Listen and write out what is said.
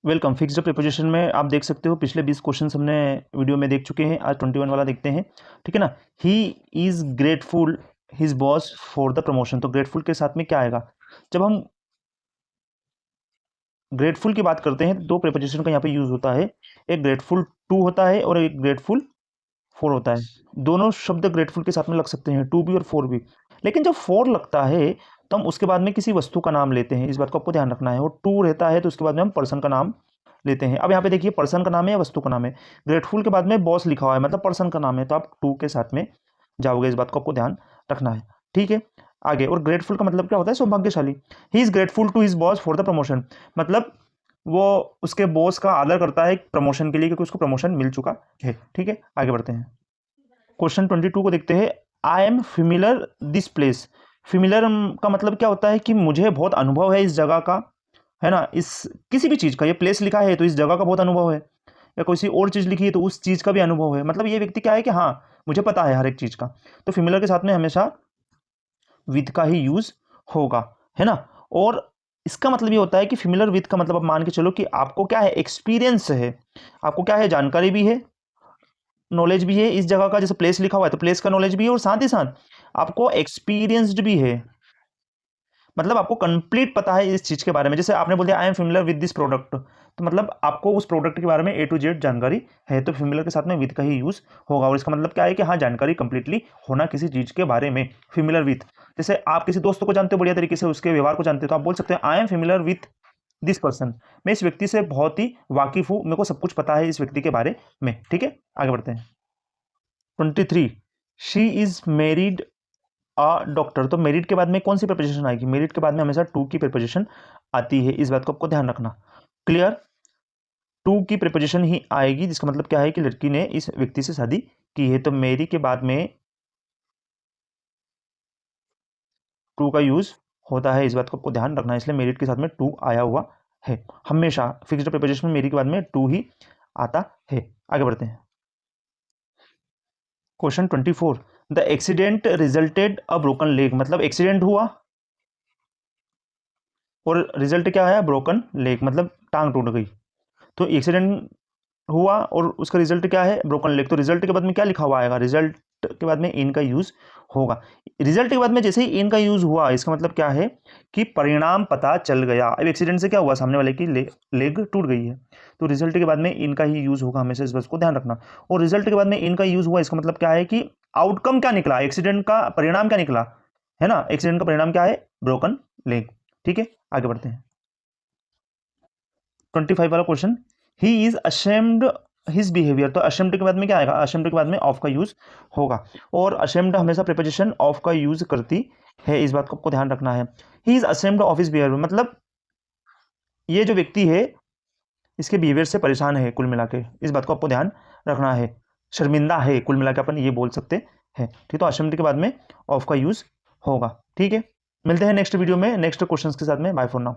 Welcome. Fixed preposition में आप देख सकते हो पिछले 20 क्वेश्चन हमने वीडियो में देख चुके हैं। आज 21 वाला देखते हैं, ठीक है ना। ही is grateful his boss for the promotion. तो ग्रेटफुल के साथ में क्या आएगा? जब हम ग्रेटफुल की बात करते हैं तो दो प्रीपोजिशन का यहाँ पे यूज होता है। एक ग्रेटफुल टू होता है और एक ग्रेटफुल फोर होता है। दोनों शब्द ग्रेटफुल के साथ में लग सकते हैं, टू भी और फोर भी। लेकिन जब फोर लगता है तो हम उसके बाद में किसी वस्तु का नाम लेते हैं, इस बात को आपको ध्यान रखना है। और टू रहता है तो उसके बाद में हम पर्सन का नाम लेते हैं। अब यहाँ पे देखिए पर्सन का नाम है या वस्तु का नाम है। ग्रेटफुल के बाद में बॉस लिखा हुआ है मतलब पर्सन का नाम है, तो आप टू के साथ में जाओगे, इस बात को आपको ध्यान रखना है, ठीक है। आगे, और ग्रेटफुल का मतलब क्या होता है? सौभाग्यशाली। He is grateful to his boss for the promotion, मतलब वो उसके बॉस का आदर करता है प्रमोशन के लिए, क्योंकि उसको प्रमोशन मिल चुका है, ठीक है। आगे बढ़ते हैं, क्वेश्चन 22 को देखते हैं। I am familiar this place. Familiar का मतलब क्या होता है कि मुझे बहुत अनुभव है इस जगह का, है ना। इस किसी भी चीज़ का, ये प्लेस लिखा है तो इस जगह का बहुत अनुभव है, या कोई सी और चीज़ लिखी है तो उस चीज़ का भी अनुभव है। मतलब ये व्यक्ति क्या है कि हाँ, मुझे पता है हर एक चीज़ का। तो फेमिलियर के साथ में हमेशा विद का ही यूज होगा, है ना। और इसका मतलब ये होता है कि फेमिलियर विद का मतलब आप मान के चलो कि आपको क्या है, एक्सपीरियंस है, आपको क्या है, जानकारी भी है, नॉलेज भी है इस जगह का। जैसे प्लेस लिखा हुआ है तो प्लेस का नॉलेज भी है और साथ ही साथ आपको एक्सपीरियंस्ड भी है, मतलब आपको कंप्लीट पता है इस चीज के बारे में। जैसे आपने बोल दिया I am familiar with this product, तो मतलब आपको उस प्रोडक्ट के बारे में ए टू जेड जानकारी है, तो फेमिलियर के साथ में विद का ही यूज होगा। और इसका मतलब क्या है कि हाँ, जानकारी कंप्लीटली होना किसी चीज के बारे में, फेमिलियर विथ। जैसे आप किसी दोस्त को जानते हो बढ़िया तरीके से, उसके व्यवहार को जानते हो, तो आप बोल सकते हैं I am familiar with this person. मैं इस व्यक्ति से बहुत ही वाकिफ हूं, मेरे को सब कुछ पता है इस व्यक्ति के बारे में, ठीक है। आगे बढ़ते हैं, 23, she is married a doctor. तो मेरिड के बाद में कौन सी प्रीपोजिशन आएगी? मेरिड के बाद में हमेशा टू की प्रीपोजिशन आती है, इस बात को आपको ध्यान रखना। क्लियर? टू की प्रीपोजिशन ही आएगी, जिसका मतलब क्या है कि लड़की ने इस व्यक्ति से शादी की है। तो मेरी के बाद में टू का यूज होता है, इस बात को आपको ध्यान रखना है। इसलिए मेरिड के साथ में टू आया हुआ है। हमेशा फिक्स्ड प्रीपोजिशन में मेरी के बाद में टू ही आता है। आगे बढ़ते हैं, question 24, the accident resulted a broken leg. मतलब एक्सीडेंट हुआ और रिजल्ट क्या है? ब्रोकन लेग, मतलब टांग टूट गई। तो एक्सीडेंट हुआ और उसका रिजल्ट क्या है? Broken leg. तो रिजल्ट के बाद में क्या लिखा हुआ आएगा? रिजल्ट के बाद में इन का यूज होगा। रिजल्ट के बाद में जैसे ही इन का यूज हुआ, इसका मतलब क्या है कि परिणाम पता चल गया। अब एक्सीडेंट से क्या हुआ? सामने वाले की लेग टूट गई है, तो रिजल्ट के बाद में इन का ही यूज होगा, हमेशा इस बात को ध्यान रखना। और रिजल्ट के बाद में इन का यूज हुआ, इसका मतलब क्या है कि आउटकम क्या निकला, एक्सीडेंट का परिणाम क्या निकला, है ना। एक्सीडेंट का परिणाम क्या है? ब्रोकन लेग, ठीक है। आगे बढ़ते हैं, 25 वाला question, he is ashamed his behaviour. तो अशेम्ड के बाद में क्या आएगा? अशेम्ड के बाद में ऑफ का यूज होगा, और अशेम्ड हमेशा प्रीपोजिशन ऑफ का यूज करती है, इस बात को आपको ध्यान रखना है। He is ashamed of his behaviour, मतलब ये जो व्यक्ति है इसके बिहेवियर से परेशान है, कुल मिला के इस बात को आपको ध्यान रखना है। शर्मिंदा है, कुल मिला के अपन ये बोल सकते हैं, ठीक। तो अशेम्ड के बाद में ऑफ का यूज होगा, ठीक है। मिलते हैं नेक्स्ट वीडियो में नेक्स्ट क्वेश्चंस के साथ में। Bye for now.